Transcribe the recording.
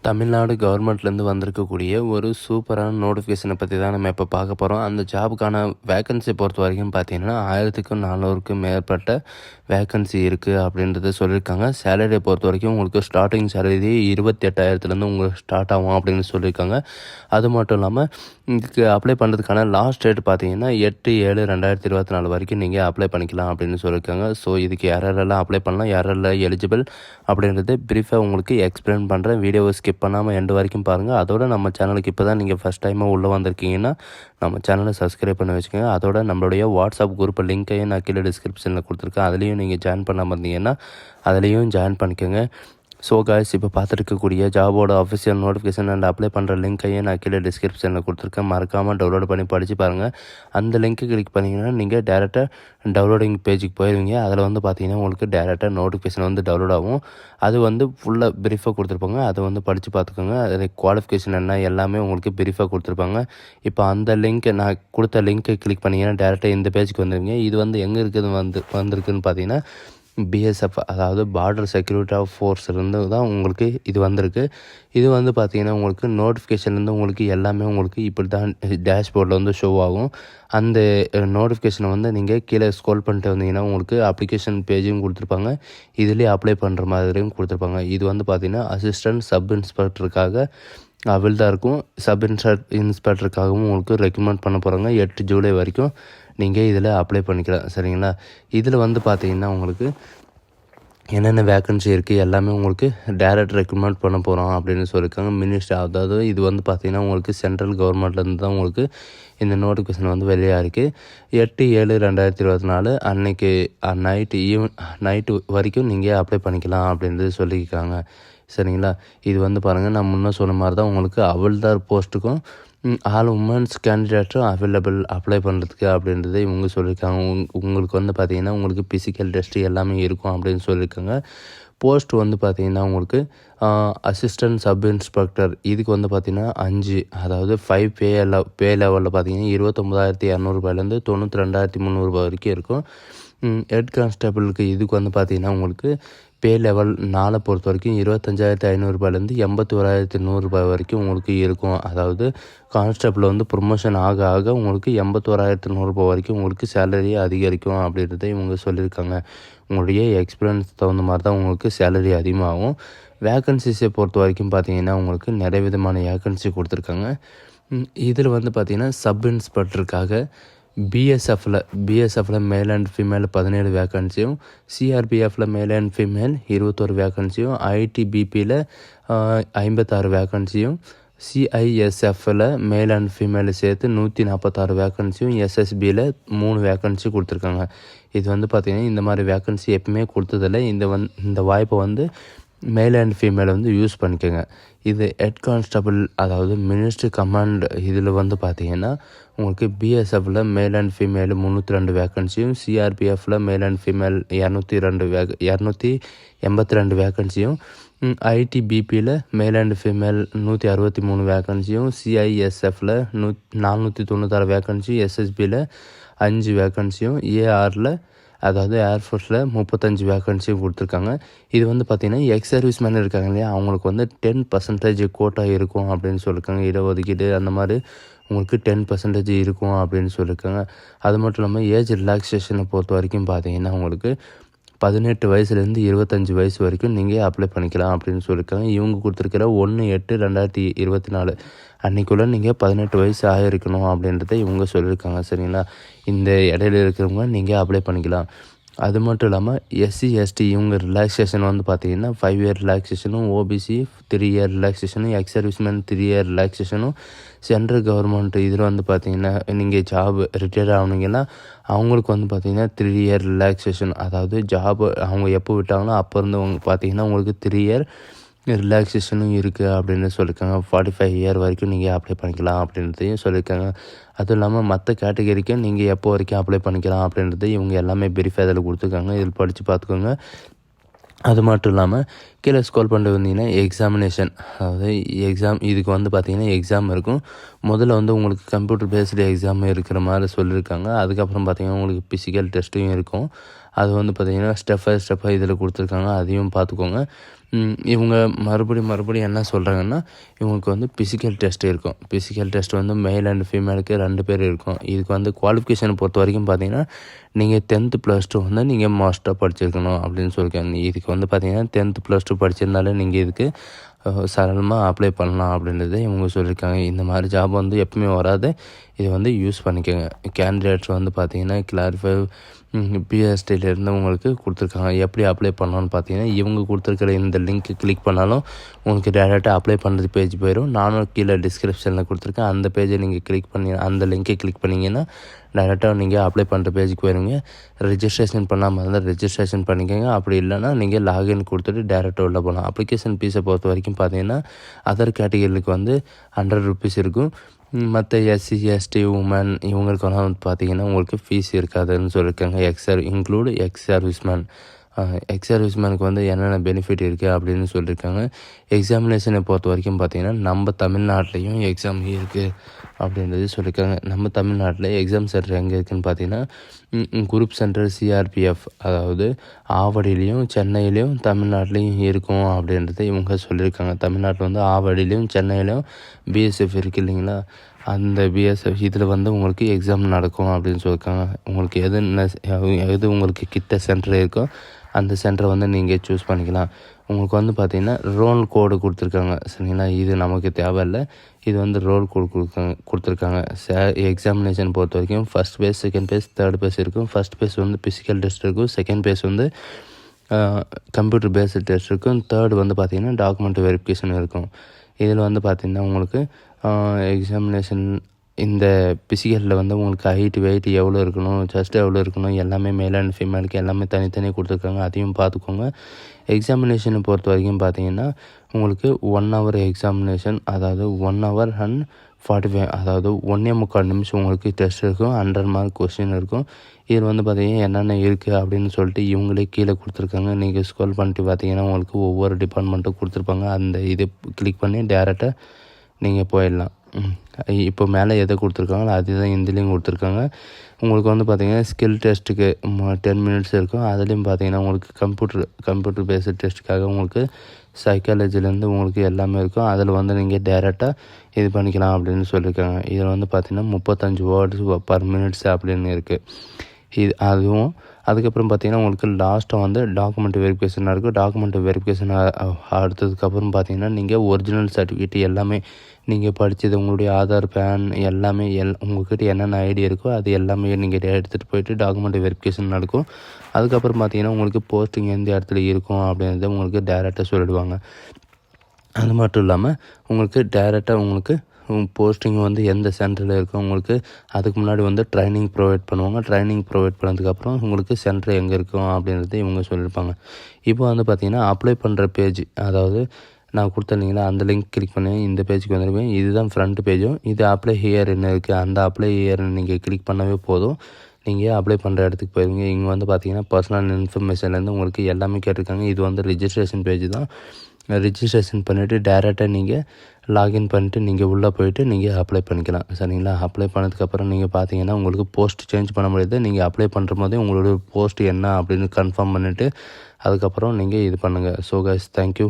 தமிழ்நாடு கவர்மெண்ட்லேருந்து வந்திருக்கக்கூடிய ஒரு சூப்பரான நோட்டிஃபிகேஷனை பற்றி தான் நம்ம இப்போ பார்க்க போகிறோம். அந்த ஜாபுக்கான வேக்கன்சி பொறுத்த வரைக்கும் பார்த்தீங்கன்னா 1400க்கும் மேற்பட்ட வேக்கன்சி இருக்குது அப்படின்றத சொல்லியிருக்காங்க. சேலரியை பொறுத்த வரைக்கும் உங்களுக்கு ஸ்டார்டிங் சேலரி 28,000லேருந்து உங்களுக்கு ஸ்டார்ட் ஆகும் அப்படின்னு சொல்லியிருக்காங்க. அது மட்டும் இல்லாமல் இதுக்கு அப்ளை பண்ணுறதுக்கான லாஸ்ட் டேட் பார்த்தீங்கன்னா 8/7/2024 வரைக்கும் நீங்கள் அப்ளை பண்ணிக்கலாம் அப்படின்னு சொல்லியிருக்காங்க. ஸோ இதுக்கு யாரெல்லாம் அப்ளை பண்ணலாம், யாரெல்லாம் எலிஜிபிள் அப்படின்றது ப்ரீஃபாக உங்களுக்கு எக்ஸ்பிளைன் பண்ணுறேன். வீடியோவை ஸ்கிப் பண்ணாமல் எண்டு வரைக்கும் பாருங்கள். அதோட நம்ம சேனலுக்கு இப்போ தான் நீங்கள் ஃபஸ்ட் டைமாக உள்ளே வந்திருக்கீங்கன்னா நம்ம சேனலை சப்ஸ்கிரைப் பண்ணி வச்சுக்கோங்க. அதோட நம்மளுடைய வாட்ஸ்அப் குரூப் லிங்க்கையும் நான் கீழே டிஸ்கிரிப்ஷனில் கொடுத்துருக்கேன். அதுலேயும் நீங்கள் ஜாயின் பண்ணாமல் இருந்தீங்கன்னா அதுலேயும் ஜாயின் பண்ணிக்கோங்க. ஸோ காய்ஸ், இப்போ பார்த்துருக்கக்கூடிய ஜாபோட அஃபிஷியல் நோட்டிஃபிகேஷன் அண்ட் அப்ளை பண்ணுற லிங்க்கையும் நான் கீழே டிஸ்கிரிப்ஷனில் கொடுத்துருக்கேன். மறக்காமல் டவுன்லோட் பண்ணி படித்து பாருங்கள். அந்த லிங்க்கு கிளிக் பண்ணிங்கன்னா நீங்கள் டேரெக்டாக டவுன்லோடிங் பேஜுக்கு போயிடுவீங்க. அதில் வந்து பார்த்தீங்கன்னா உங்களுக்கு டேரெக்டாக நோட்டிஃபிகேஷன் வந்து டவுன்லோட் ஆகும். அது வந்து ஃபுல்லாக ப்ரீஃபாக கொடுத்துருப்பாங்க. அதை வந்து படித்து பார்த்துக்கோங்க. அதில் குவாலிஃபிகேஷன் என்ன எல்லாமே உங்களுக்கு ப்ரீஃபாக கொடுத்துருப்பாங்க. இப்போ அந்த லிங்க்கை நான் கொடுத்த லிங்க்கை கிளிக் பண்ணிங்கன்னா டேரெக்டாக இந்த பேஜுக்கு வந்துடுவீங்க. இது வந்து எங்கே இருக்குது வந்திருக்குன்னு பார்த்தீங்கன்னா பிஎஸ்எஃப், அதாவது பார்டர் செக்யூரிட்டி ஃபோர்ஸ்லேருந்து தான் உங்களுக்கு இது வந்திருக்கு. இது வந்து பார்த்திங்கன்னா உங்களுக்கு நோட்டிஃபிகேஷன்லேருந்து உங்களுக்கு எல்லாமே உங்களுக்கு இப்படி தான் டேஷ்போர்டில் வந்து ஷோ ஆகும். அந்த நோட்டிஃபிகேஷனை வந்து நீங்கள் கீழே ஸ்க்ரோல் பண்ணிட்டு வந்தீங்கன்னா உங்களுக்கு அப்ளிகேஷன் பேஜும் கொடுத்துருப்பாங்க. இதுலேயே அப்ளை பண்ணுற மாதிரியும் கொடுத்துருப்பாங்க. இது வந்து பார்த்திங்கன்னா அசிஸ்டன்ட் சப் இன்ஸ்பெக்டருக்காக அவில்தாருக்கும் சப் இன்ஸ்பெக்டருக்காகவும் உங்களுக்கு ரெக்கமெண்ட் பண்ண போகிறாங்க. 8 ஜூலை வரைக்கும் நீங்கள் இதில் அப்ளை பண்ணிக்கலாம். சரிங்களா? இதில் வந்து பார்த்தீங்கன்னா உங்களுக்கு என்னென்ன வேக்கன்சி இருக்குது எல்லாமே உங்களுக்கு டைரக்ட் ரெக்ரூட்மெண்ட் பண்ண போகிறோம் அப்படின்னு சொல்லியிருக்காங்க. மினிஸ்டர், அதாவது இது வந்து பார்த்திங்கன்னா உங்களுக்கு சென்ட்ரல் கவர்மெண்ட்லேருந்து தான் உங்களுக்கு இந்த நோட்டிஃபிகேஷன் வந்து வெளியாக இருக்குது. 8/7/2024 அன்னைக்கு நைட்டு வரைக்கும் நீங்கள் அப்ளை பண்ணிக்கலாம் அப்படின்றது சொல்லியிருக்காங்க. சரிங்களா? இது வந்து பாருங்கள், நான் முன்னே சொன்ன மாதிரி தான் உங்களுக்கு அவில்தார் போஸ்ட்டுக்கும் ஆல் உமன்ஸ் கேண்டிடேட்டும் அவைலபிள் அப்ளை பண்ணுறதுக்கு அப்படின்றத இவங்க சொல்லியிருக்காங்க. உங்களுக்கு வந்து பார்த்திங்கன்னா உங்களுக்கு ஃபிசிக்கல் டெஸ்ட்டு எல்லாமே இருக்கும் அப்படின்னு சொல்லியிருக்காங்க. போஸ்ட் வந்து பார்த்திங்கன்னா உங்களுக்கு அசிஸ்டன்ட் சப் இன்ஸ்பெக்டர், இதுக்கு வந்து பார்த்திங்கன்னா 5, அதாவது 5 பே லெவலில் பார்த்திங்கன்னா 29,200 92,300 வரைக்கும் இருக்கும். ஹெட் கான்ஸ்டபிளுக்கு இதுக்கு வந்து பார்த்திங்கன்னா உங்களுக்கு பே லெவல் 4 பொறுத்த வரைக்கும் 25,500 81,100 வரைக்கும் உங்களுக்கு இருக்கும். அதாவது கான்ஸ்டபிள் வந்து ப்ரொமோஷன் ஆக ஆக உங்களுக்கு 81,100 வரைக்கும் உங்களுக்கு சேலரி அதிகரிக்கும் அப்படின்றத இவங்க சொல்லியிருக்காங்க. உங்களுடைய எக்ஸ்பீரியன்ஸ் தகுந்த மாதிரி தான் உங்களுக்கு சேலரி அதிகமாகும். வேக்கன்சிஸை பொறுத்த வரைக்கும் பார்த்தீங்கன்னா உங்களுக்கு நிறைய விதமான வேக்கன்சி இதில் வந்து பார்த்திங்கன்னா sub இன்ஸ்பெக்டருக்காக பிஎஸ்எஃப்பில் male and female 17 வேக்கன்சியும், சிஆர்பிஎஃப்பில் male and female 21 வேக்கன்சியும், ஐடிபிபியில் 56 வேக்கன்சியும், சிஐஎஸ்எஃப்பில் male and female சேர்த்து 146 வேக்கன்சியும், எஸ்எஸ்பியில் 3 வேக்கன்சி கொடுத்துருக்காங்க. இது வந்து பார்த்திங்கன்னா இந்த மாதிரி வேக்கன்சி எப்பவுமே கொடுத்ததில்ல. இந்த வாய்ப்பை வந்து மேல் அண்ட் ஃபீமேலை வந்து யூஸ் பண்ணிக்கோங்க. இது ஹெட் கான்ஸ்டபிள், அதாவது மினிஸ்ட்ரி கமாண்ட், இதில் வந்து பார்த்திங்கன்னா உங்களுக்கு பிஎஸ்எஃப்பில் male and female 302 வேக்கன்சியும், சிஆர்பிஎஃப்பில் male and female 282 வேக்கன்சியும், ஐடிபிபியில் male and female 163 வேக்கன்சியும், சிஐஎஸ்எஃப்பில் 496 வேக்கன்சியும், எஸ்எஸ்பியில் 5 வேக்கன்சியும், ஏஆரில் அதாவது ஏர்ஃபோர்ஸில் 35 வேக்கன்சியும் கொடுத்துருக்காங்க. இது வந்து பார்த்திங்கன்னா எக்ஸ் சர்வீஸ் மேன் இருக்காங்க இல்லையா, அவங்களுக்கு வந்து 10% கோட்டா இருக்கும் அப்படின்னு சொல்லியிருக்காங்க. இடஒதுக்கீடு அந்த மாதிரி உங்களுக்கு 10% இருக்கும் அப்படின்னு சொல்லியிருக்காங்க. அது மட்டும் இல்லாமல் ஏஜ் ரிலாக்ஸேஷனை பொறுத்த வரைக்கும் பார்த்தீங்கன்னா உங்களுக்கு 18 வயசுலேருந்து 25 வயசு வரைக்கும் நீங்கள் அப்ளை பண்ணிக்கலாம் அப்படின்னு சொல்லியிருக்காங்க. இவங்க கொடுத்துருக்கிற 1/8/2024 அன்றைக்குள்ளே நீங்கள் 18 வயசு ஆகிருக்கணும் அப்படின்றத இவங்க சொல்லியிருக்காங்க. சரிங்களா? இந்த இடையில இருக்கிறவங்க நீங்கள் அப்ளை பண்ணிக்கலாம். அது மட்டும் இல்லாமல் எஸ்சி எஸ்டி இவங்க ரிலாக்ஸேஷன் வந்து பார்த்திங்கன்னா 5 இயர் ரிலாக்ஸேஷனும், ஓபிசி 3 இயர் ரிலாக்ஸேஷனும், எக்ஸ் சர்வீஸ்மேன் 3 இயர் ரிலாக்ஸேஷனும், சென்ட்ரல் கவர்மெண்ட் இதில் வந்து பார்த்திங்கன்னா நீங்கள் ஜாப் ரிட்டையர் ஆகுனீங்கன்னா அவங்களுக்கு வந்து பார்த்திங்கன்னா 3 இயர் ரிலாக்ஸேஷன், அதாவது ஜாப் அவங்க எப்போ விட்டாங்களோ அப்போ இருந்து பார்த்திங்கன்னா உங்களுக்கு 3 இயர் ரிலாக்ஸேஷனும் இருக்குது அப்படின்னு சொல்லியிருக்காங்க. 45 இயர் வரைக்கும் நீங்கள் அப்ளை பண்ணிக்கலாம் அப்படின்றதையும் சொல்லியிருக்காங்க. அதுவும் இல்லாமல் மற்ற கேட்டகரிக்கும் நீங்கள் எப்போ வரைக்கும் அப்ளை பண்ணிக்கலாம் அப்படின்றது இவங்க எல்லாமே ப்ரீஃபாக இதில் கொடுத்துருக்காங்க. இதில் படித்து பார்த்துக்கோங்க. அது மட்டும் இல்லாமல் கீழே ஸ்க்ரோல் பண்ணிட்டு வந்தீங்கன்னா எக்ஸாமினேஷன், அதாவது இதுக்கு வந்து பார்த்திங்கன்னா எக்ஸாம் இருக்கும். முதல்ல வந்து உங்களுக்கு கம்ப்யூட்டர் பேஸ்டு எக்ஸாம் இருக்கிற மாதிரி சொல்லியிருக்காங்க. அதுக்கப்புறம் பார்த்திங்கன்னா உங்களுக்கு ஃபிசிக்கல் டெஸ்ட்டும் இருக்கும். அது வந்து பார்த்திங்கன்னா ஸ்டெப்பாக இதில் கொடுத்துருக்காங்க, அதையும் பார்த்துக்கோங்க. இவங்க மறுபடியும் என்ன சொல்கிறாங்கன்னா, இவங்களுக்கு வந்து ஃபிசிக்கல் டெஸ்ட் இருக்கும். ஃபிசிக்கல் டெஸ்ட் வந்து மேல் அண்ட் ஃபீமேலுக்கு 2 பேர் இருக்கும். இதுக்கு வந்து குவாலிஃபிகேஷனை பொறுத்த வரைக்கும் பார்த்தீங்கன்னா, நீங்கள் 10th +2 வந்து நீங்கள் மஸ்ட்டாக படிச்சிருக்கணும் அப்படின்னு சொல்லியிருக்காங்க. இதுக்கு வந்து பார்த்தீங்கன்னா 10th +2 படிச்சிருந்தாலே நீங்கள் இதுக்கு சரளமாக அப்ளை பண்ணலாம் அப்படின்றத இவங்க சொல்லியிருக்காங்க. இந்த மாதிரி ஜாப் வந்து எப்பவுமே வராது. இதை வந்து யூஸ் பண்ணிக்கோங்க. கேண்டிடேட்ஸ் வந்து பார்த்தீங்கன்னா கிளாரிஃபை பிஎஸ்டிலேருந்து உங்களுக்கு கொடுத்துருக்காங்க. எப்படி அப்ளை பண்ணணும்னு பார்த்தீங்கன்னா, இவங்க கொடுத்துருக்கிற இந்த லிங்க்கு கிளிக் பண்ணாலும் உங்களுக்கு டேரெக்டாக அப்ளை பண்ணுறது பேஜ் போயிடும். நானும் கீழே டிஸ்கிரிப்ஷனில் கொடுத்துருக்கேன். அந்த பேஜை நீங்கள் கிளிக் பண்ணி அந்த லிங்க்கை கிளிக் பண்ணிங்கன்னா டேரெக்டாக நீங்கள் அப்ளை பண்ணுற பேஜுக்கு போயிடுங்க. ரெஜிஸ்ட்ரேஷன் பண்ணாமல் இருந்தால் ரெஜிஸ்ட்ரேஷன் பண்ணிக்கோங்க. அப்படி இல்லைனா நீங்கள் லாகின் கொடுத்துட்டு டேரெக்டாக உள்ளே போகலாம். அப்ளிகேஷன் ஃபீஸை பொறுத்த வரைக்கும் பார்த்தீங்கன்னா, அதர் கேட்டகரிக்கு வந்து 100 ரூபீஸ் இருக்கும். மற்ற எஸ்சி, எஸ்டி, உமன் இவங்களுக்கெல்லாம் வந்து பார்த்தீங்கன்னா உங்களுக்கு ஃபீஸ் இருக்காதுன்னு சொல்லியிருக்காங்க. இன்க்ளூடு எக்ஸ் சர்வீஸ்மேனுக்கு வந்து என்னென்ன பெனிஃபிட் இருக்குது அப்படின்னு சொல்லியிருக்காங்க. எக்ஸாமினேஷனை பொறுத்த வரைக்கும் பார்த்தீங்கன்னா, நம்ம தமிழ்நாட்டிலையும் எக்ஸாம் இருக்குது அப்படின்றது சொல்லியிருக்காங்க. நம்ம தமிழ்நாட்டில் எக்ஸாம் சென்டர் எங்கே இருக்குதுன்னு பார்த்தீங்கன்னா, குரூப் சென்டர் சிஆர்பிஎஃப், அதாவது ஆவடியிலையும் சென்னையிலையும் தமிழ்நாட்டிலையும் இருக்கும் அப்படின்றத இவங்க சொல்லியிருக்காங்க. தமிழ்நாட்டில் வந்து ஆவடியிலையும் சென்னையிலையும் பிஎஸ்எஃப் இருக்குது இல்லைங்களா, அந்த பிஎஸ்எஃப் இதில் வந்து உங்களுக்கு எக்ஸாம் நடக்கும் அப்படின்னு சொல்லியிருக்காங்க. உங்களுக்கு எது உங்களுக்கு கிட்ட சென்டர் இருக்கோ அந்த சென்டரை வந்து நீங்கள் சூஸ் பண்ணிக்கலாம். உங்களுக்கு வந்து பார்த்திங்கன்னா ரோல் கோடு கொடுத்துருக்காங்க, சரிங்களா. இது நமக்கு தேவையில்லை. இது வந்து ரோல் கோடு கொடுத்துருக்காங்க. எக்ஸாமினேஷன் பொறுத்த வரைக்கும் first phase, second phase, third phase இருக்கும். ஃபஸ்ட் பேஸ் வந்து ஃபிசிக்கல் டெஸ்ட் இருக்கும். செகண்ட் பேஸ் வந்து கம்ப்யூட்டர் பேஸ்டு டெஸ்ட் இருக்கும். தேர்டு வந்து பார்த்திங்கன்னா டாக்குமெண்ட் வெரிஃபிகேஷன் இருக்கும். இதில் வந்து பார்த்திங்கன்னா உங்களுக்கு எக்ஸாமினேஷன் இந்த ஃபிசிக்கலில் வந்து உங்களுக்கு ஹைட், வெயிட் எவ்வளோ இருக்கணும், செஸ்ட் எவ்வளோ இருக்கணும், எல்லாமே மேல் அண்ட் ஃபீமேலுக்கு எல்லாமே தனித்தனியாக கொடுத்துருக்காங்க. அதையும் பார்த்துக்கோங்க. எக்ஸாமினேஷனை பொறுத்த வரைக்கும் பார்த்தீங்கன்னா உங்களுக்கு 1 ஹவர் எக்ஸாமினேஷன், அதாவது 1 ஹவர் அண்ட் 45, அதாவது 1.25 நிமிஷம் உங்களுக்கு டெஸ்ட் இருக்கும். 100 மார்க் கொஸ்டின் இருக்கும். இதில் வந்து பார்த்தீங்கன்னா என்னென்ன இருக்குது அப்படின்னு சொல்லிட்டு இவங்களே கீழே கொடுத்துருக்காங்க. நீங்கள் ஸ்க்ரோல் பண்ணிட்டு பார்த்தீங்கன்னா உங்களுக்கு ஒவ்வொரு டிபார்ட்மெண்ட்டும் கொடுத்துருப்பாங்க. அந்த இது கிளிக் பண்ணி டேரெக்டாக நீங்கள் போயிடலாம். இப்போ மேலே எதை கொடுத்துருக்காங்களோ அதுதான் இந்திலையும் கொடுத்துருக்காங்க. உங்களுக்கு வந்து பார்த்திங்கன்னா ஸ்கில் டெஸ்ட்டுக்கு 10 மினிட்ஸ் இருக்கும். அதுலேயும் பார்த்திங்கன்னா உங்களுக்கு கம்ப்யூட்டர் பேஸ்டு டெஸ்ட்டுக்காக உங்களுக்கு சைக்காலஜிலேருந்து உங்களுக்கு எல்லாமே இருக்கும். அதில் வந்து நீங்கள் டேரெக்டாக இது பண்ணிக்கலாம் அப்படின்னு சொல்லியிருக்காங்க. இதில் வந்து பார்த்திங்கன்னா 35 வேர்ட்ஸ் பர் மினிட்ஸ் அப்படின்னு இருக்குது. அதுக்கப்புறம் பார்த்திங்கன்னா உங்களுக்கு லாஸ்ட்டாக வந்து டாக்குமெண்ட் வெரிஃபிகேஷன் இருக்கும். டாக்குமெண்ட் வெரிஃபிகேஷன் அடுத்ததுக்கப்புறம் பார்த்திங்கன்னா நீங்கள் ஒரிஜினல் சர்டிஃபிகேட் எல்லாமே நீங்கள் படித்தது, உங்களுடைய ஆதார், பேன் எல்லாமே உங்கள்கிட்ட என்னென்ன ஐடி இருக்கோ அது எல்லாமே நீங்கள் எடுத்துகிட்டு போயிட்டு டாக்குமெண்ட் வெரிஃபிகேஷன் நடக்கும். அதுக்கப்புறம் பார்த்திங்கன்னா உங்களுக்கு போஸ்டிங் எந்த இடத்துல இருக்கும் அப்படின்றத உங்களுக்கு டேரெக்டாக சொல்லிடுவாங்க. அது மட்டும் இல்லாமல் உங்களுக்கு டேரெக்டாக உங்களுக்கு போஸ்டிங் வந்து எந்த சென்டரில் இருக்கும் உங்களுக்கு அதுக்கு முன்னாடி வந்து ட்ரைனிங் ப்ரொவைட் பண்ணுவாங்க. ட்ரைனிங் ப்ரொவைட் பண்ணதுக்கப்புறம் உங்களுக்கு சென்டர் எங்கே இருக்கும் அப்படின்றத இவங்க சொல்லியிருப்பாங்க. இப்போ வந்து பார்த்திங்கன்னா அப்ளை பண்ணுற பேஜ், அதாவது நான் கொடுத்தேன் அந்த லிங்க் கிளிக் பண்ணி இந்த பேஜுக்கு வந்துருவேன். இதுதான் ஃப்ரண்ட் பேஜும். இது அப்ளை ஹியர் என்ன இருக்குது, அந்த அப்ளை ஹியர் நீங்கள் கிளிக் பண்ணவே போதும். நீங்கள் அப்ளை பண்ணுற இடத்துக்கு போயிருங்க. இங்கே வந்து பார்த்தீங்கன்னா பர்சனல் இன்ஃபர்மேஷன்லேருந்து உங்களுக்கு எல்லாமே கேட்டிருக்காங்க. இது வந்து ரிஜிஸ்ட்ரேஷன் பேஜ் தான். ரிஜிஸ்ட்ரேஷன் பண்ணிவிட்டு டேரெக்டாக நீங்கள் லாகின் பண்ணிட்டு நீங்கள் உள்ளே போயிட்டு நீங்கள் அப்ளை பண்ணிக்கலாம், சரிங்களா. அப்ளை பண்ணதுக்கப்புறம் நீங்கள் பார்த்தீங்கன்னா உங்களுக்கு போஸ்ட் சேஞ்ச் பண்ண முடியாது. நீங்கள் அப்ளை பண்ணுற போதே உங்களோட போஸ்ட் என்ன அப்படின்னு கன்ஃபார்ம் பண்ணிவிட்டு அதுக்கப்புறம் நீங்கள் இது பண்ணுங்கள். So guys, thank you.